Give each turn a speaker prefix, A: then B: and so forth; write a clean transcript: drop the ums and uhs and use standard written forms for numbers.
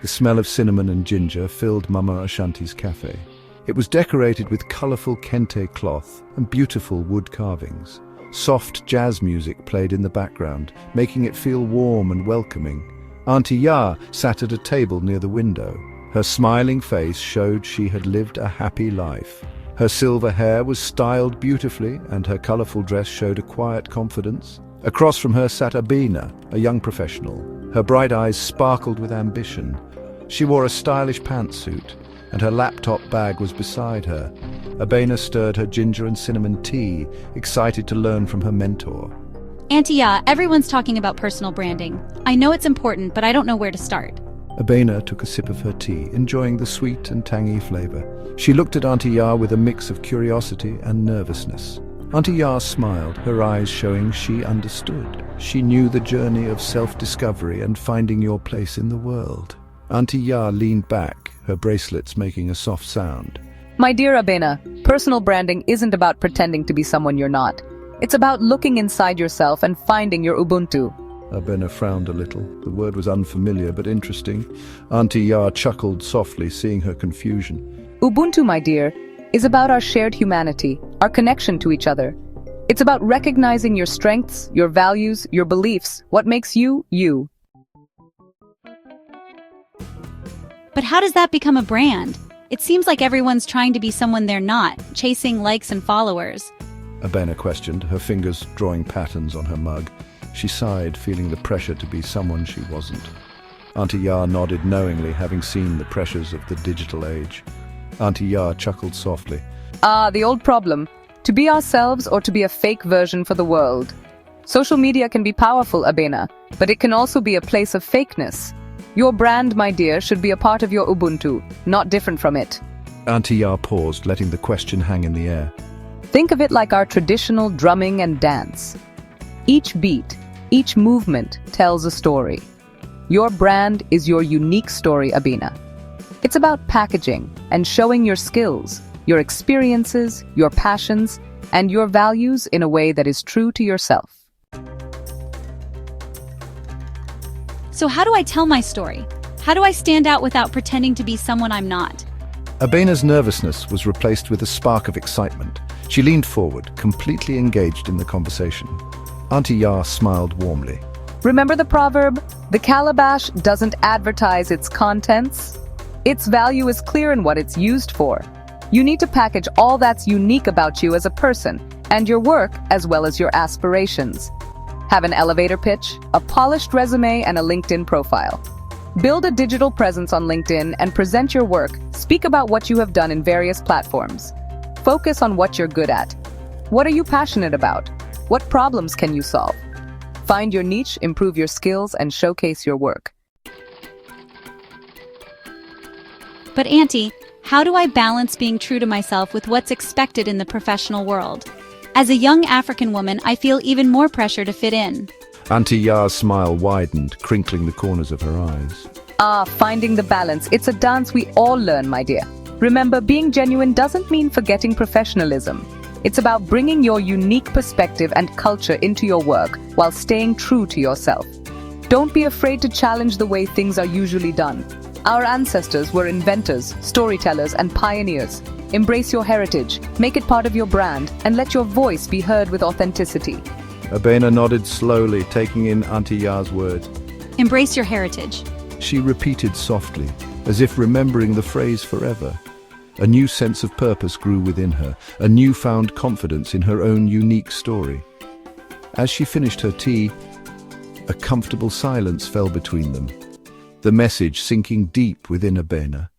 A: The smell of cinnamon and ginger filled Mama Ashanti's café. It was decorated with colorful kente cloth and beautiful wood carvings. Soft jazz music played in the background, making it feel warm and welcoming. Auntie Ya sat at a table near the window. Her smiling face showed she had lived a happy life. Her silver hair was styled beautifully, and her colorful dress showed a quiet confidence. Across from her sat Abina, a young professional. Her bright eyes sparkled with ambition. She wore a stylish pantsuit, and her laptop bag was beside her. Abena stirred her ginger and cinnamon tea, excited to learn from her mentor.
B: Auntie Ya, everyone's talking about personal branding. I know it's important, but I don't know where to start.
A: Abena took a sip of her tea, enjoying the sweet and tangy flavor. She looked at Auntie Ya with a mix of curiosity and nervousness. Auntie Ya smiled, her eyes showing she understood. She knew the journey of self-discovery and finding your place in the world. Auntie Ya leaned back, her bracelets making a soft sound.
C: My dear Abena, personal branding isn't about pretending to be someone you're not. It's about looking inside yourself and finding your Ubuntu.
A: Abena frowned a little. The word was unfamiliar but interesting. Auntie Ya chuckled softly, seeing her confusion.
C: Ubuntu, my dear, is about our shared humanity, our connection to each other. It's about recognizing your strengths, your values, your beliefs, what makes you, you.
B: But how does that become a brand? It seems like everyone's trying to be someone they're not, chasing likes and followers.
A: Abena questioned, her fingers drawing patterns on her mug. She sighed, feeling the pressure to be someone she wasn't. Auntie Ya nodded knowingly, having seen the pressures of the digital age. Auntie Ya chuckled softly.
C: The old problem. To be ourselves or to be a fake version for the world. Social media can be powerful, Abena, but it can also be a place of fakeness. Your brand, my dear, should be a part of your Ubuntu, not different from it.
A: Auntie Ya paused, letting the question hang in the air.
C: Think of it like our traditional drumming and dance. Each beat, each movement tells a story. Your brand is your unique story, Abena. It's about packaging and showing your skills, your experiences, your passions, and your values in a way that is true to yourself.
B: So how do I tell my story? How do I stand out without pretending to be someone I'm not?
A: Abena's nervousness was replaced with a spark of excitement. She leaned forward, completely engaged in the conversation. Auntie Ya smiled warmly.
C: Remember the proverb, the calabash doesn't advertise its contents? Its value is clear in what it's used for. You need to package all that's unique about you as a person, and your work as well as your aspirations. Have an elevator pitch, a polished resume, and a LinkedIn profile. Build a digital presence on LinkedIn and present your work. Speak about what you have done in various platforms. Focus on what you're good at. What are you passionate about? What problems can you solve? Find your niche, improve your skills, and showcase your work.
B: But Auntie, how do I balance being true to myself with what's expected in the professional world? As a young African woman, I feel even more pressure to fit in.
A: Auntie Ya's smile widened, crinkling the corners of her eyes.
C: Finding the balance. It's a dance we all learn, my dear. Remember, being genuine doesn't mean forgetting professionalism. It's about bringing your unique perspective and culture into your work while staying true to yourself. Don't be afraid to challenge the way things are usually done. Our ancestors were inventors, storytellers, and pioneers. Embrace your heritage, make it part of your brand, and let your voice be heard with authenticity.
A: Abena nodded slowly, taking in Auntie Ya's words.
B: Embrace your heritage.
A: She repeated softly, as if remembering the phrase forever. A new sense of purpose grew within her, a newfound confidence in her own unique story. As she finished her tea, a comfortable silence fell between them, the message sinking deep within Abena.